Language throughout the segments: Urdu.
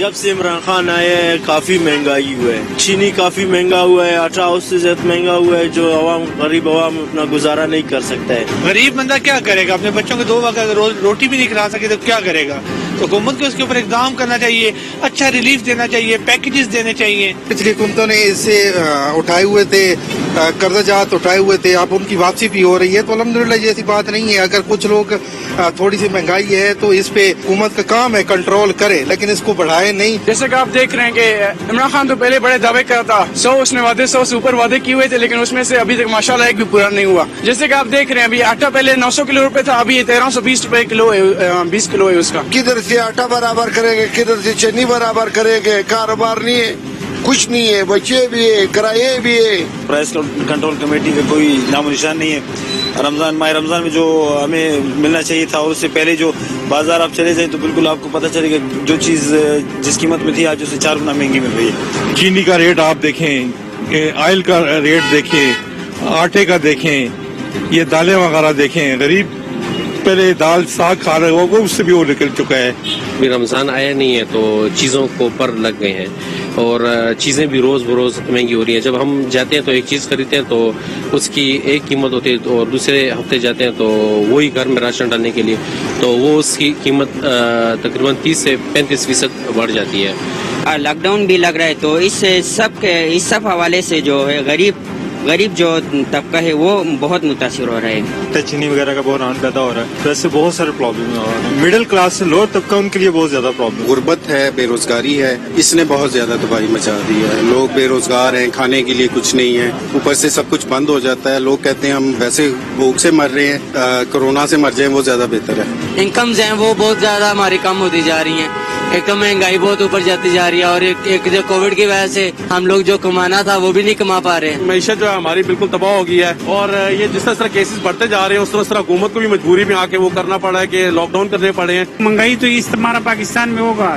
جب سے عمران خان آئے ہیں کافی مہنگائی ہوا ہے، چینی کافی مہنگا ہوا ہے، آٹا اس سے زیادہ مہنگا ہوا ہے، جو غریب عوام اپنا گزارا نہیں کر سکتا ہے۔ غریب بندہ کیا کرے گا؟ اپنے بچوں کو 2 وقت روٹی بھی نہیں کھلا سکے تو کیا کرے گا؟ تو حکومت کو اس کے اوپر اقدام کرنا چاہیے، اچھا ریلیف دینا چاہیے، پیکیجز دینے چاہیے۔ پچھلی حکومتوں نے اس سے اٹھائے ہوئے تھے، قرضہ جات اٹھائے ہوئے تھے، اب ان کی واپسی بھی ہو رہی ہے، تو الحمدللہ یہ ایسی بات نہیں ہے۔ اگر کچھ لوگ تھوڑی سی مہنگائی ہے تو اس پہ حکومت کا کام ہے کنٹرول کرے، لیکن اس کو بڑھائے نہیں۔ جیسے کہ آپ دیکھ رہے ہیں کہ عمران خان تو پہلے بڑے دعوے کرتا، 100 اس نے 100 سے اوپر وعدے کیے ہوئے تھے، لیکن اس میں سے ابھی تک ماشاءاللہ ایک بھی پورا نہیں ہوا۔ جیسے کہ آپ دیکھ رہے ہیں ابھی آٹا پہلے 900 کلو روپے تھا، ابھی 1320 روپے کلو ہے، 20 کلو ہے اس کا۔ کدھر سے آٹا برابر کریں گے، کدھر سے چینی برابر کریں گے؟ کاروبار نہیں ہے، کچھ نہیں ہے، بچے بھی ہے، کرایے بھی ہے۔ پرائس کنٹرول کمیٹی کا کوئی نام و نشان نہیں ہے۔ ماہ رمضان میں جو ہمیں ملنا چاہیے تھا اور اس سے پہلے جو بازار آپ چلے جائیں تو بالکل آپ کو پتہ چلے گا جو چیز جس قیمت میں تھی آج اسے 4 گنا مہنگی مل رہی ہے۔ چینی کا ریٹ آپ دیکھیں، آئل کا ریٹ دیکھیں، آٹے کا دیکھیں، یہ دالیں وغیرہ دیکھیں۔ غریب پہلے دال ساگ کھا رہے ہو، اس سے بھی وہ نکل چکا ہے۔ ابھی رمضان آیا نہیں ہے تو چیزوں کو پر لگ گئے ہیں اور چیزیں بھی روز بروز مہنگی ہو رہی ہیں۔ جب ہم جاتے ہیں تو ایک چیز خریدتے ہیں تو اس کی ایک قیمت ہوتی ہے اور دوسرے ہفتے جاتے ہیں تو وہی گھر میں راشن ڈالنے کے لیے تو وہ اس کی قیمت تقریباً 30 سے 35% بڑھ جاتی ہے۔ لاک ڈاؤن بھی لگ رہا ہے تو اس سب حوالے سے جو ہے غریب جو طبقہ ہے وہ بہت متاثر ہو رہا ہے۔ چینی وغیرہ کا بحران پیدا ہو رہا ہے، تو اس سے بہت سارے پرابلم ہو رہے ہیں۔ مڈل کلاس سے لوور طبقہ ان کے لیے بہت زیادہ پرابلم۔ غربت ہے، بے روزگاری ہے، اس نے بہت زیادہ تباہی مچا دی ہے۔ لوگ بے روزگار ہیں، کھانے کے لیے کچھ نہیں ہے، اوپر سے سب کچھ بند ہو جاتا ہے۔ لوگ کہتے ہیں ہم ویسے بھوک سے مر رہے ہیں، کورونا سے مر جائیں وہ زیادہ بہتر ہے۔ انکمز ہیں وہ بہت زیادہ ہماری کم ہوتی جا رہی ہیں، ایک تو مہنگائی بہت اوپر جاتی جا رہی ہے اور ایک جو کووڈ کی وجہ سے ہم لوگ جو کمانا تھا وہ بھی نہیں کما پا رہے ہیں۔ معیشت جو ہے ہماری بالکل تباہ ہو گئی ہے اور یہ جس طرح کیسز بڑھتے جا رہے ہیں اس طرح حکومت کو بھی مجبوری میں آ کے وہ کرنا پڑا ہے کہ لاک ڈاؤن کرنے پڑے ہیں۔ مہنگائی تو اس ہمارا پاکستان میں ہوگا،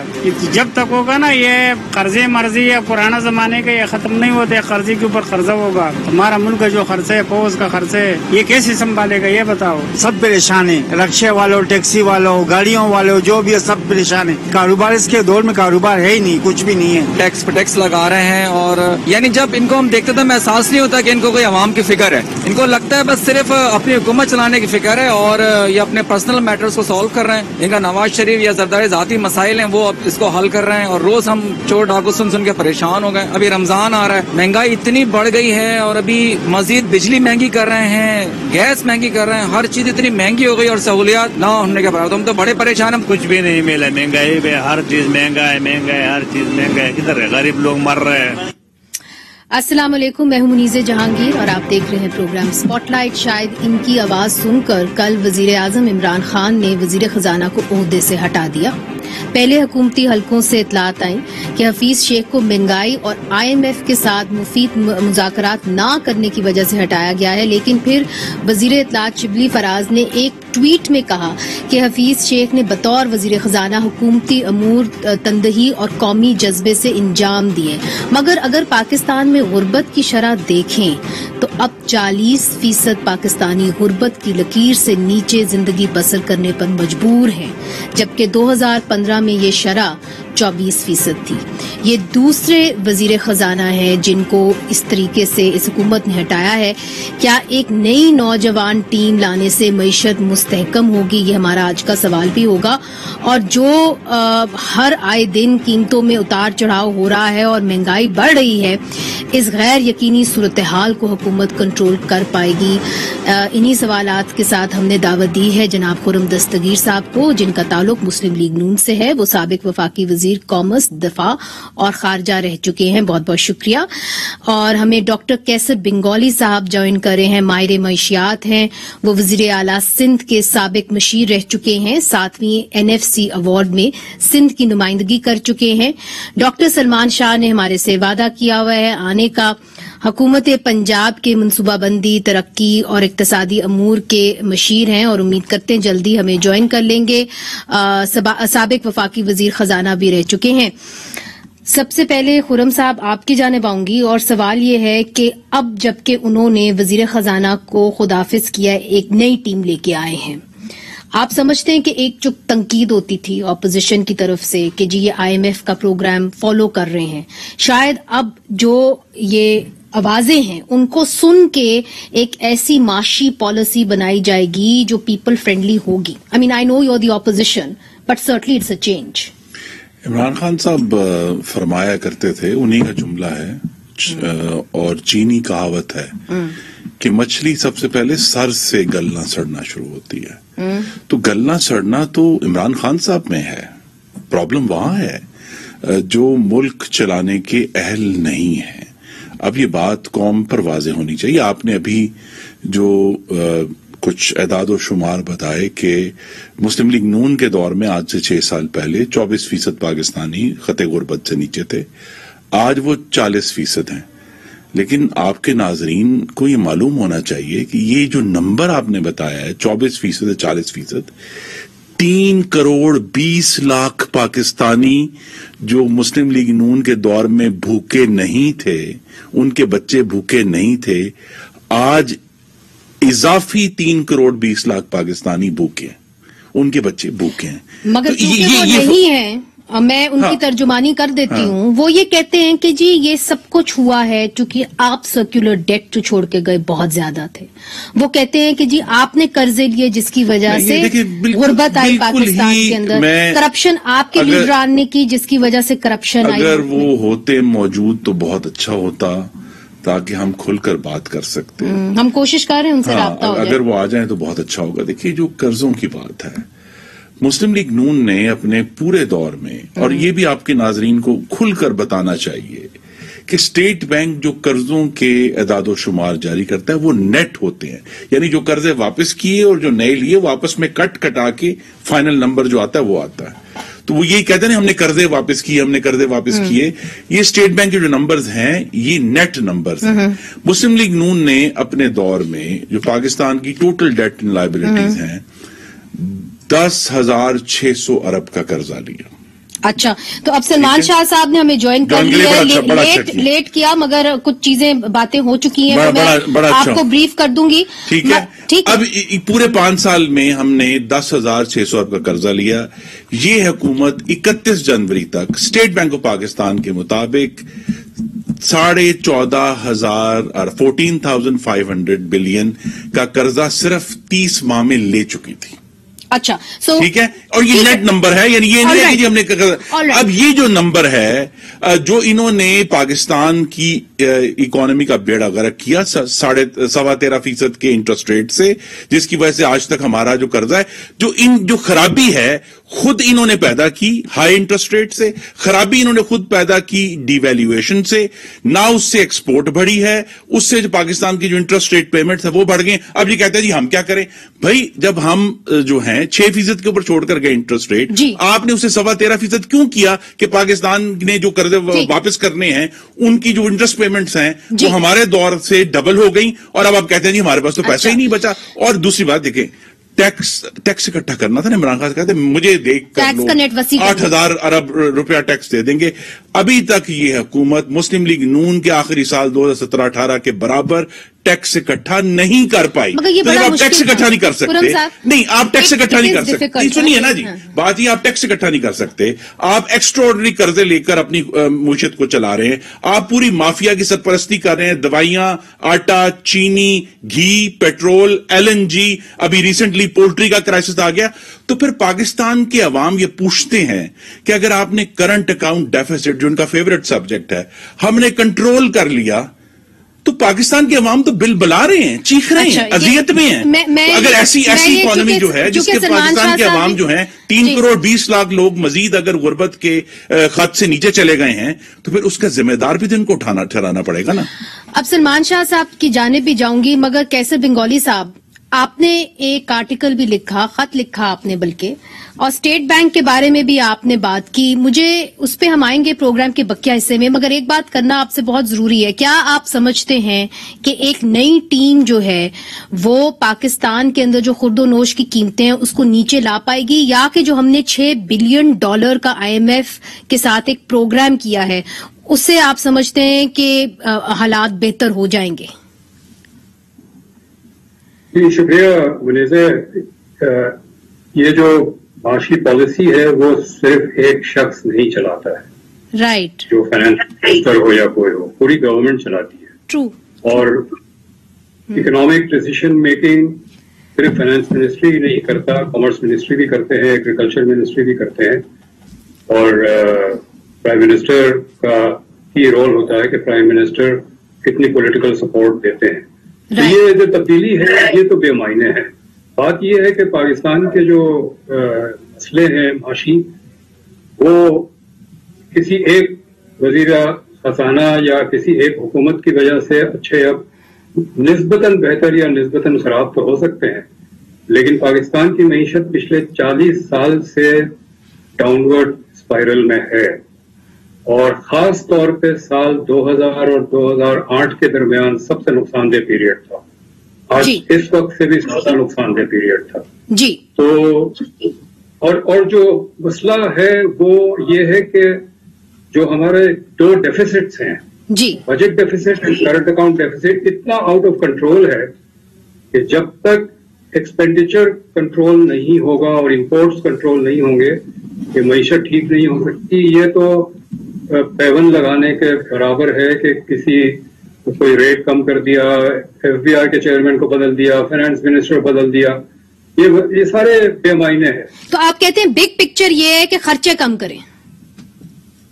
جب تک ہوگا نا یہ قرضے مرضی یا پرانا زمانے کا یہ ختم نہیں ہوتے، قرضے کے اوپر قرضہ ہوگا۔ ہمارا ملک کا جو خرچہ ہے، فوج کا خرچہ ہے، یہ کیسے سنبھالے گا یہ بتاؤ؟ سب پریشان ہیں، رکشے والوں، ٹیکسی والوں، گاڑیوں والوں، جو بھی ہے سب پریشان ہیں۔ کاروبار اس کے دور میں کاروبار ہے ہی نہیں، کچھ بھی نہیں ہے۔ ٹیکس پہ ٹیکس لگا رہے ہیں اور یعنی جب ان کو ہم دیکھتے تو احساس نہیں ہوتا کہ ان کو کوئی عوام کی فکر ہے، ان کو لگتا ہے بس صرف اپنی حکومت چلانے کی فکر ہے اور یہ اپنے پرسنل میٹرز کو سالو کر رہے ہیں۔ ان کا نواز شریف یا زرداری ذاتی مسائل ہیں وہ اب اس کو حل کر رہے ہیں اور روز ہم چور ڈاکو سن کے پریشان ہو گئے۔ ابھی رمضان آ رہا ہے، مہنگائی اتنی بڑھ گئی ہے اور ابھی مزید بجلی مہنگی کر رہے ہیں، گیس مہنگی کر رہے ہیں، ہر چیز اتنی مہنگی ہو گئی اور سہولیات نہ ہونے کے بعد ہم تو بڑے پریشان ہیں۔ کچھ بھی نہیں ملا، مہنگائی پہ ہر چیز مہنگا ہے، ہر چیز مہنگا ہے، کدھر ہے؟ غریب لوگ مر رہے ہیں۔ السلام علیکم، میں ہوں منیزہ جہانگیر اور آپ دیکھ رہے ہیں پروگرام سپاٹ لائٹ۔ شاید ان کی آواز سن کر کل وزیر اعظم عمران خان نے وزیر خزانہ کو عہدے سے ہٹا دیا۔ پہلے حکومتی حلقوں سے اطلاعات آئیں کہ حفیظ شیخ کو مہنگائی اور IMF کے ساتھ مفید مذاکرات نہ کرنے کی وجہ سے ہٹایا گیا ہے، لیکن پھر وزیر اطلاعات شبلی فراز نے ایک ٹویٹ میں کہا کہ حفیظ شیخ نے بطور وزیر خزانہ حکومتی امور تندہی اور قومی جذبے سے انجام دیے، مگر اگر پاکستان میں غربت کی شرح دیکھیں تو اب 40% پاکستانی غربت کی لکیر سے نیچے زندگی بسر کرنے پر مجبور ہیں، جبکہ 2015 میں یہ شرح 24% تھی۔ یہ دوسرے وزیر خزانہ ہیں جن کو اس طریقے سے اس حکومت نے ہٹایا ہے۔ کیا ایک نئی نوجوان ٹیم لانے سے معیشت مستحکم ہوگی؟ یہ ہمارا آج کا سوال بھی ہوگا۔ اور جو ہر آئے دن قیمتوں میں اتار چڑھاؤ ہو رہا ہے اور مہنگائی بڑھ رہی ہے، اس غیر یقینی صورتحال کو حکومت کنٹرول کر پائے گی؟ انہی سوالات کے ساتھ ہم نے دعوت دی ہے جناب خرم دستگیر صاحب کو، جن کا تعلق مسلم لیگ نون سے ہے۔ وہ سابق وفاقی وزیر کامرس، دفاع اور خارجہ رہ چکے ہیں، بہت بہت شکریہ۔ اور ہمیں ڈاکٹر کیسر بنگالی صاحب جوائن کر رہے ہیں، ماہر معیشیات ہیں، وہ وزیر اعلیٰ سندھ کے سابق مشیر رہ چکے ہیں، 7ویں NFC ایوارڈ میں سندھ کی نمائندگی کر چکے ہیں۔ ڈاکٹر سلمان شاہ نے ہمارے سے وعدہ کیا ہوا ہے آنے کا، حکومت پنجاب کے منصوبہ بندی، ترقی اور اقتصادی امور کے مشیر ہیں اور امید کرتے ہیں جلدی ہمیں جوائن کر لیں گے۔ سابق وفاقی وزیر خزانہ بھی رہ چکے ہیں۔ سب سے پہلے خرم صاحب آپ کی جانب آؤں گی اور سوال یہ ہے کہ اب جبکہ انہوں نے وزیر خزانہ کو خداحافظ کیا، ایک نئی ٹیم لے کے آئے ہیں، آپ سمجھتے ہیں کہ ایک جو تنقید ہوتی تھی اپوزیشن کی طرف سے کہ جی یہ IMF کا پروگرام فالو کر رہے ہیں، شاید اب جو یہ آوازیں ہیں ان کو سن کے ایک ایسی معاشی پالیسی بنائی جائے گی جو پیپل فرینڈلی ہوگی؟ I mean, I know you're the opposition, but certainly it's a change. Imran Khan صاحب فرمایا کرتے تھے، انہی کا جملہ ہے اور چینی کہاوت ہے کہ مچھلی سب سے پہلے سر سے گلنا سڑنا شروع ہوتی ہے. تو گلنا سڑنا تو عمران خان صاحب میں ہے، پرابلم وہاں ہے جو ملک چلانے کے اہل نہیں ہیں. اب یہ بات قوم پر واضح ہونی چاہیے. آپ نے ابھی جو کچھ اعداد و شمار بتائے کہ مسلم لیگ نون کے دور میں آج سے 6 سال پہلے 24% پاکستانی خطے غربت سے نیچے تھے، آج وہ 40% ہیں. لیکن آپ کے ناظرین کو یہ معلوم ہونا چاہیے کہ یہ جو نمبر آپ نے بتایا ہے 24% 40%، 3 کروڑ 20 لاکھ پاکستانی جو مسلم لیگ نون کے دور میں بھوکے نہیں تھے، ان کے بچے بھوکے نہیں تھے، آج اضافی 3 کروڑ 20 لاکھ پاکستانی بھوکے ہیں، ان کے بچے بھوکے ہیں. مگر چونکہ وہ نہیں ہیں، میں ان کی ترجمانی کر دیتی ہوں. وہ یہ کہتے ہیں کہ جی یہ سب کچھ ہوا ہے چونکہ آپ سرکولر ڈیٹ جو چھوڑ کے گئے بہت زیادہ تھے. وہ کہتے ہیں کہ جی آپ نے قرضے لیے جس کی وجہ سے غربت آئی پاکستان کے اندر، کرپشن آپ کے لیڈران نے کی جس کی وجہ سے کرپشن آئی. اگر وہ ہوتے موجود تو بہت اچھا ہوتا تاکہ ہم کھل کر بات کر سکتے. ہم کوشش کر رہے ہیں ان سے رابطہ ہو جائے. اگر وہ آ جائیں تو بہت اچھا ہوگا. دیکھیے جو قرضوں کی بات ہے، مسلم لیگ نون نے اپنے پورے دور میں، اور یہ بھی آپ کے ناظرین کو کھل کر بتانا چاہیے کہ اسٹیٹ بینک جو قرضوں کے اعداد و شمار جاری کرتا ہے وہ نیٹ ہوتے ہیں، یعنی جو قرضے واپس کیے اور جو نئے لیے وہ آپس میں کٹا کے فائنل نمبر جو آتا ہے وہ آتا ہے. تو وہ یہی کہتے ہیں ہم نے قرضے واپس کیے، ہم نے قرضے واپس کیے. یہ اسٹیٹ بینک کے جو نمبرز ہیں یہ نیٹ نمبرز ہیں. مسلم لیگ نون نے اپنے دور میں جو پاکستان کی ٹوٹل ڈیٹ اینڈ لائبلٹیز ہیں 10,600 ارب کا قرضہ لیا. اچھا، تو اب سلمان شاہ صاحب نے ہمیں جوائن کر لیا، لیٹ کیا مگر کچھ چیزیں باتیں ہو چکی ہیں، میں آپ کو بریف کر دوں گی. ٹھیک ہے. اب پورے 5 سال میں ہم نے 10,600 ارب کا قرضہ لیا. یہ حکومت 31 جنوری تک اسٹیٹ بینک آف پاکستان کے مطابق 14,500 بلین کا قرضہ صرف 30 ماہ میں لے چکی تھی. اچھا، ٹھیک ہے. اور یہ نیٹ نمبر ہے، یعنی یہ نہیں ہے کہ ہم نے. اب یہ جو نمبر ہے جو انہوں نے پاکستان کی اکانومی کا بیڑا غرق کیا 13.25% کے انٹرسٹ ریٹ سے، جس کی وجہ سے آج تک ہمارا جو قرضہ ہے، جو خرابی ہے خود انہوں نے پیدا کی ہائی انٹرسٹ ریٹ سے، خرابی انہوں نے خود پیدا کی ڈی ویلیویشن سے، نہ اس سے ایکسپورٹ بڑھی ہے، اس سے جو پاکستان کی جو انٹرسٹ ریٹ پیمنٹس ہے وہ بڑھ گئے. اب یہ کہتے ہیں جی ہم کیا کریں. بھائی جب ہم جو ہیں 6% کے اوپر چھوڑ کر گئے انٹرسٹ ریٹ، آپ نے اسے 13.25% کیوں کیا کہ پاکستان نے جو قرضے واپس کرنے ہیں ان کی جو انٹرسٹ پیمنٹس ہیں وہ ہمارے دور سے ڈبل ہو گئی، اور اب آپ کہتے ہیں جی ہمارے پاس تو پیسہ ہی نہیں بچا. اور دوسری بات دیکھیں، ٹیکس اکٹھا کرنا تھا نا. عمران خان کہتے ہیں مجھے دیکھ کر 8,000 ارب روپیہ ٹیکس دے دیں گے. ابھی تک یہ حکومت مسلم لیگ نون کے آخری سال 2017-18 کے برابر ٹیکس اکٹھا نہیں کر پائی. تو جب آپ ٹیکس اکٹھا نہیں کر سکتے، نہیں آپ ٹیکس اکٹھا نہیں کر سکتے، سنیے نا جی بات، یہ آپ ٹیکس اکٹھا نہیں کر سکتے، آپ ایکسٹراڈنری قرضے لے کر اپنی معیشت کو چلا رہے ہیں، آپ پوری مافیا کی سرپرستی کر رہے ہیں. دوائیاں، آٹا، چینی، گھی، پیٹرول، LNG، ابھی ریسنٹلی پولٹری کا کرائسس آ گیا. تو پھر پاکستان کے عوام یہ پوچھتے ہیں کہ اگر آپ نے کرنٹ اکاؤنٹ ڈیفیسٹ جو ان کا فیوریٹ سبجیکٹ ہے ہم نے کنٹرول کر لیا، تو پاکستان کے عوام تو بل بلا رہے ہیں، چیخ رہے ہیں، اذیت میں ہیں. اگر ایسی اکانومی جو ہے جس کے پاکستان کے عوام جو ہیں 3 کروڑ 20 لاکھ لوگ مزید اگر غربت کے خط سے نیچے چلے گئے ہیں تو پھر اس کا ذمہ دار بھی تو ان کو ٹھہرانا پڑے گا نا. اب سلمان شاہ صاحب کی جانب بھی جاؤں گی، مگر کیسر بنگالی صاحب آپ نے ایک آرٹیکل بھی لکھا، خط لکھا آپ نے بلکہ، اور اسٹیٹ بینک کے بارے میں بھی آپ نے بات کی. مجھے اس پہ ہم آئیں گے پروگرام کے بقیہ حصے میں، مگر ایک بات کرنا آپ سے بہت ضروری ہے. کیا آپ سمجھتے ہیں کہ ایک نئی ٹیم جو ہے وہ پاکستان کے اندر جو خرد و نوش کی قیمتیں ہیں اس کو نیچے لا پائے گی، یا کہ جو ہم نے $6 بلین کا IMF کے ساتھ ایک پروگرام کیا ہے اس سے آپ سمجھتے ہیں کہ حالات بہتر ہو جائیں گے؟ شکریہ منیزہ. یہ جو معاشی پالیسی ہے وہ صرف ایک شخص نہیں چلاتا ہے، رائٹ، جو فائنانس منسٹر ہو یا کوئی ہو، پوری گورنمنٹ چلاتی ہے. ٹرو. اور اکنامک ڈیسیشن میکنگ صرف فائنانس منسٹری ہی نہیں کرتا، کامرس منسٹری بھی کرتے ہیں، ایگریکلچر منسٹری بھی کرتے ہیں، اور پرائم منسٹر کا ہی رول ہوتا ہے کہ پرائم منسٹر کتنی پولیٹیکل سپورٹ دیتے ہیں. یہ جو تبدیلی ہے یہ تو بے معنی ہے. بات یہ ہے کہ پاکستان کے جو مسئلے ہیں معاشی، وہ کسی ایک وزیر خزانہ یا کسی ایک حکومت کی وجہ سے اچھے اب نسبتاً بہتر یا نسبتاً خراب تو ہو سکتے ہیں، لیکن پاکستان کی معیشت پچھلے 40 سال سے ڈاؤن ورڈ اسپائرل میں ہے، اور خاص طور پہ سال 2000 اور 2008 کے درمیان سب سے نقصان دہ پیریڈ تھا. آج اس وقت سے بھی زیادہ نقصان دہ پیریڈ تھا. جی. تو اور جو مسئلہ ہے وہ یہ ہے کہ جو ہمارے 2 ڈیفیسٹس ہیں، جی، بجٹ ڈیفیسٹ اور کرنٹ اکاؤنٹ ڈیفیسٹ، اتنا آؤٹ آف کنٹرول ہے کہ جب تک ایکسپینڈیچر کنٹرول نہیں ہوگا اور امپورٹس کنٹرول نہیں ہوں گے کہ معیشت ٹھیک نہیں ہو سکتی. یہ تو پیون لگانے کے برابر ہے کہ کسی کوئی ریٹ کم کر دیا، ایف بی آئی کے چیئرمین کو بدل دیا، فائنانس منسٹر بدل دیا، یہ سارے بے معنی ہیں. تو آپ کہتے ہیں بگ پکچر یہ ہے کہ خرچے کم کریں.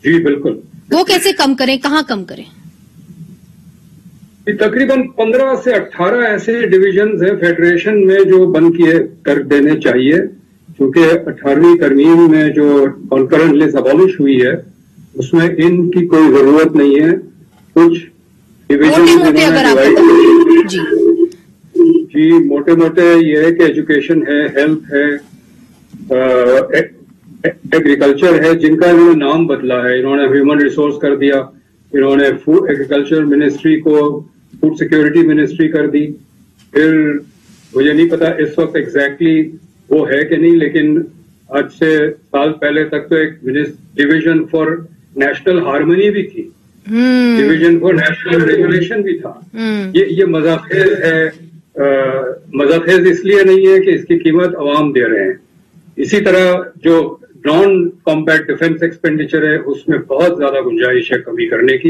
جی بالکل. وہ کیسے کم کریں، کہاں کم کریں؟ تقریباً 15 سے 18 ایسے ڈویژنز ہیں فیڈریشن میں جو بند کیے کر دینے چاہیے، کیونکہ 18ویں ترمیم میں جو کنکرنٹ لسٹ ابالش ہوئی ہے اس میں ان کی کوئی ضرورت نہیں ہے. کچھ ڈویژن جی موٹے موٹے یہ ہے کہ ایجوکیشن ہے، ہیلتھ ہے، ایگریکلچر ہے، جن کا انہوں نے نام بدلا ہے. انہوں نے ہیومن ریسورس کر دیا، انہوں نے فوڈ ایگریکلچر منسٹری کو فوڈ سیکورٹی منسٹری کر دی. پھر مجھے نہیں پتا اس وقت ایگزیکٹلی وہ ہے کہ نہیں، لیکن آج سے سال پہلے تک تو ایک ڈویژن فار نیشنل ہارمونی بھی تھی، ڈویژن فار نیشنل ریگولیشن بھی تھا. یہ مزاخیز ہے. مزاخیز اس لیے نہیں ہے کہ اس کی قیمت عوام دے رہے ہیں. اسی طرح جو نان کمبیٹ ڈیفنس ایکسپینڈیچر ہے اس میں بہت زیادہ گنجائش ہے کمی کرنے کی،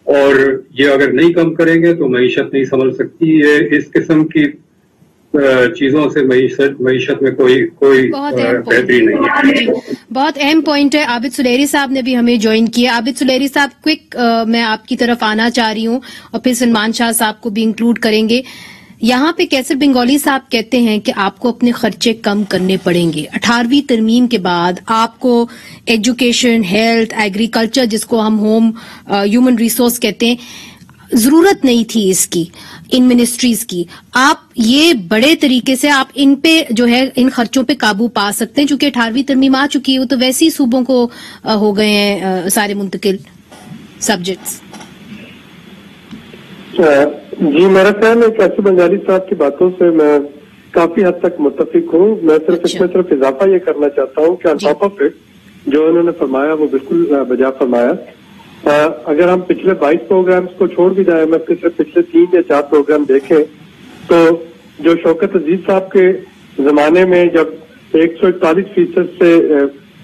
اور یہ اگر نہیں کم کریں گے تو معیشت نہیں سنبھل سکتی. یہ اس قسم کی چیزوں سے معیشت میں کوئی بہتری نہیں ہے. بہت اہم پوائنٹ ہے. عابد سلیری صاحب نے بھی ہمیں جوائن کیا. عابد سلیری صاحب کوئک میں آپ کی طرف آنا چاہ رہی ہوں اور پھر سلمان شاہ صاحب کو بھی انکلوڈ کریں گے. یہاں پہ کیسر بنگالی صاحب کہتے ہیں کہ آپ کو اپنے خرچے کم کرنے پڑیں گے. 18ویں ترمیم کے بعد آپ کو ایجوکیشن، ہیلتھ، ایگریکلچر جس کو ہم ہوم ہیومن ریسورس کہتے ہیں، ضرورت نہیں تھی اس کی، ان منسٹریز کی. آپ یہ بڑے طریقے سے آپ ان پہ جو ہے ان خرچوں پہ قابو پا سکتے ہیں، چونکہ 18ویں ترمیم آ چکی ہے، وہ تو ویسے ہی صوبوں کو ہو گئے ہیں سارے منتقل سبجیکٹس. جی میرا خیال ہے کیسر بنگالی صاحب کی باتوں سے میں کافی حد تک متفق ہوں. میں صرف اس میں صرف اضافہ یہ کرنا چاہتا ہوں کہ آن ٹاپ آف اٹ جو انہوں نے فرمایا وہ بالکل بجا فرمایا. اگر ہم پچھلے 22 پروگرامز کو چھوڑ بھی جائیں، میں صرف پچھلے 3 یا 4 پروگرام دیکھیں تو جو شوکت عزیز صاحب کے زمانے میں جب 141% سے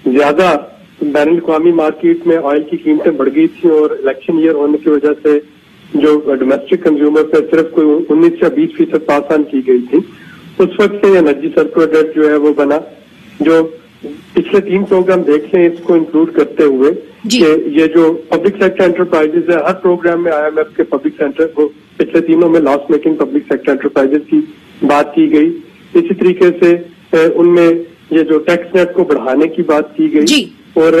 زیادہ بین الاقوامی مارکیٹ میں آئل کی قیمتیں بڑھ گئی تھیں اور الیکشن ایئر ہونے کی وجہ سے جو ڈومیسٹک کنزیومر پہ صرف کوئی 19 یا 20% پاس آن کی گئی تھی، اس وقت سے انرجی سرکولر جو ہے وہ بنا. جو پچھلے 3 پروگرام دیکھ لیں اس کو انکلوڈ کرتے ہوئے کہ یہ جو پبلک سیکٹر انٹرپرائزز ہے، ہر پروگرام میں IMF کے پبلک سیکٹر کو پچھلے تینوں میں لاس میکنگ پبلک سیکٹر انٹرپرائزز کی بات کی گئی. اسی طریقے سے ان میں یہ جو ٹیکس نیٹ کو بڑھانے کی بات کی گئی، اور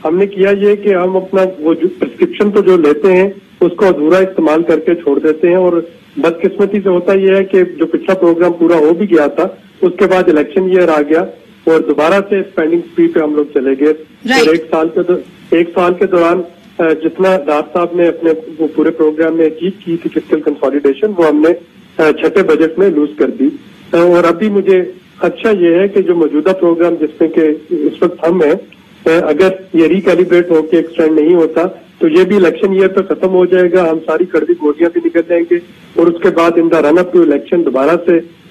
ہم نے کیا یہ کہ ہم اپنا وہ جو پرسکرپشن تو جو لیتے ہیں اس کو ادھورا استعمال کر کے چھوڑ دیتے ہیں. اور بدقسمتی سے ہوتا یہ ہے کہ جو پچھلا پروگرام پورا ہو بھی گیا تھا اس کے بعد الیکشن ایئر آ گیا اور دوبارہ سے اسپینڈنگ اسپری پہ ہم لوگ چلے گئے. اور ایک سال کے دوران جتنا دار صاحب نے اپنے وہ پورے پروگرام میں اچیو کی تھی فسکل کنسالیڈیشن، وہ ہم نے چھٹے بجٹ میں لوز کر دی. اور ابھی مجھے اچھا یہ ہے کہ جو موجودہ پروگرام جس میں کہ اس وقت ہم ہیں، اگر یہ ریکیلیبریٹ ہو کے ایکسٹینڈ نہیں ہوتا تو یہ بھی الیکشن ایئر پہ ختم ہو جائے گا. ہم ساری کڑوی گولیاں بھی نکل جائیں گے اور اس کے بعد ان دا رن اپ ٹو الیکشن دوبارہ سے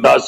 10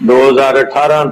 2018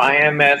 IMF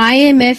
IMF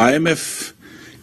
IMF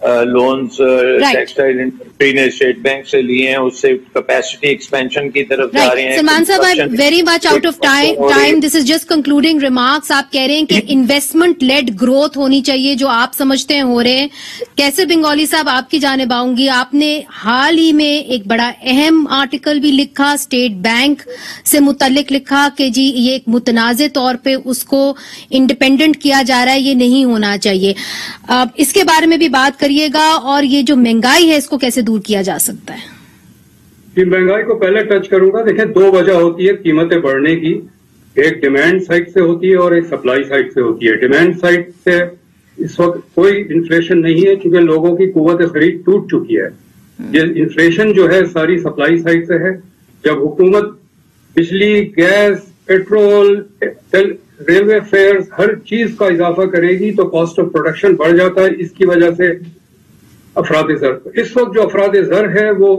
loans textile industry نے اسٹیٹ بینک سے لیے ہیں, اس سے کیپیسٹی ایکسپینشن کی طرف جا رہے ہیں. سلمان صاحب, I am very much out of time. This is just concluding remarks. آپ کہہ رہے ہیں کہ انویسٹمنٹ لیڈ گروتھ ہونی چاہیے, جو آپ سمجھتے ہیں ہو رہے ہیں. کیسر بنگالی صاحب, آپ کی جانب آؤں گی. آپ نے حال ہی میں ایک بڑا اہم آرٹیکل بھی لکھا, اسٹیٹ بینک سے متعلق لکھا کہ جی یہ ایک متنازع طور پہ اس کو انڈیپینڈنٹ کیا جا رہا ہے, یہ نہیں ہونا چاہیے. اس کے بارے میں بھی بات کریے گا, اور یہ جو مہنگائی ہے اس کو کیسے دور کیا جا سکتا ہے؟ جی, مہنگائی کو پہلے ٹچ کروں گا. دیکھیں, دو وجہ ہوتی ہے قیمتیں بڑھنے کی. ایک ڈیمانڈ سائڈ سے ہوتی ہے اور ایک سپلائی سائڈ سے ہوتی ہے. ڈیمانڈ سائڈ سے اس وقت کوئی انفلیشن نہیں ہے کیونکہ لوگوں کی قوت خرید ٹوٹ چکی ہے. یہ انفلیشن جو ہے ساری سپلائی سائڈ سے ہے. جب حکومت بجلی, گیس, پیٹرول, ریلوے فیئر, ہر چیز کا اضافہ کرے گی تو کاسٹ آف پروڈکشن بڑھ جاتا ہے. اس کی وجہ سے افراد زر, اس وقت جو افراد زر ہے وہ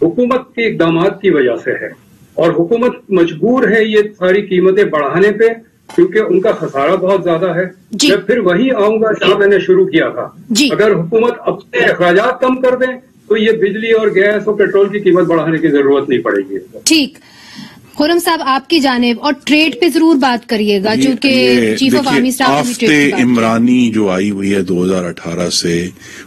حکومت کے اقدامات کی وجہ سے ہے, اور حکومت مجبور ہے یہ ساری قیمتیں بڑھانے پہ کیونکہ ان کا خسارہ بہت زیادہ ہے. میں پھر وہی آؤں گا جہاں میں نے شروع کیا تھا. اگر حکومت اپنے اخراجات کم کر دیں تو یہ بجلی اور گیس اور پیٹرول کی قیمت بڑھانے کی ضرورت نہیں پڑے گی. ٹھیک. خرم صاحب, آپ کی جانب, اور ٹریڈ پہ ضرور بات کریے گا چونکہ چیف آف آرمی اسٹاف آفتے عمرانی جو آئی ہوئی ہے 2018 سے,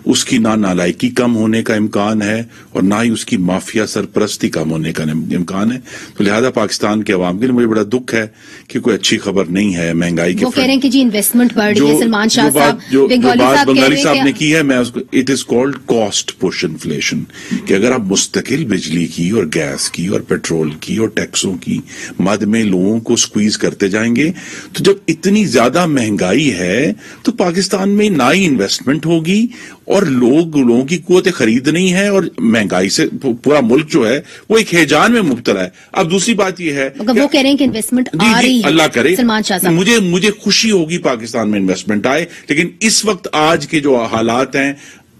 اس کی نہ نالائکی کم ہونے کا امکان ہے اور نہ ہی اس کی مافیا سرپرستی کم ہونے کا امکان ہے. تو لہذا پاکستان کے عوام کے لیے مجھے بڑا دکھ ہے کہ کوئی اچھی خبر نہیں ہے مہنگائی کی. وہ کہہ رہے ہیں کہ جی انویسٹمنٹ بڑھ رہی ہے. سلمان شاہ صاحب, بنگالی صاحب نے کی ہے, میں اس کو it is called cost push inflation, کہ اگر آپ مستقل بجلی کی اور گیس کی اور پیٹرول کی اور ٹیکسوں کی مد میں لوگوں کو سکویز کرتے جائیں گے, تو جب اتنی زیادہ مہنگائی ہے تو پاکستان میں نہ ہی انویسٹمنٹ ہوگی اور لوگوں کی قوت خرید نہیں ہے, اور مہنگائی سے پورا ملک جو ہے وہ ایک ہیجان میں مبتلا ہے. اب دوسری بات یہ ہے, وہ کہہ رہے ہیں کہ انویسٹمنٹ آ رہی ہے. اللہ کرے, سلمان شاہ صاحب, مجھے خوشی ہوگی پاکستان میں انویسٹمنٹ آئے, لیکن اس وقت آج کے جو حالات ہیں,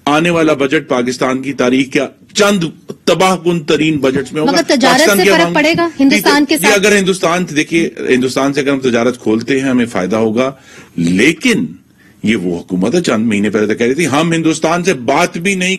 آنے والا بجٹ پاکستان کی تاریخ کا چند تباہ کن ترین بجٹ میں ہوگا. مگر تجارت سے فرق پڑے گا ہندوستان کے ساتھ. اگر دیکھیے ہندوستان سے اگر ہم تجارت کھولتے ہیں ہمیں فائدہ ہوگا, لیکن یہ وہ حکومت ہے چند مہینے پہلے تو کہہ رہی تھی ہم ہندوستان سے بات بھی نہیں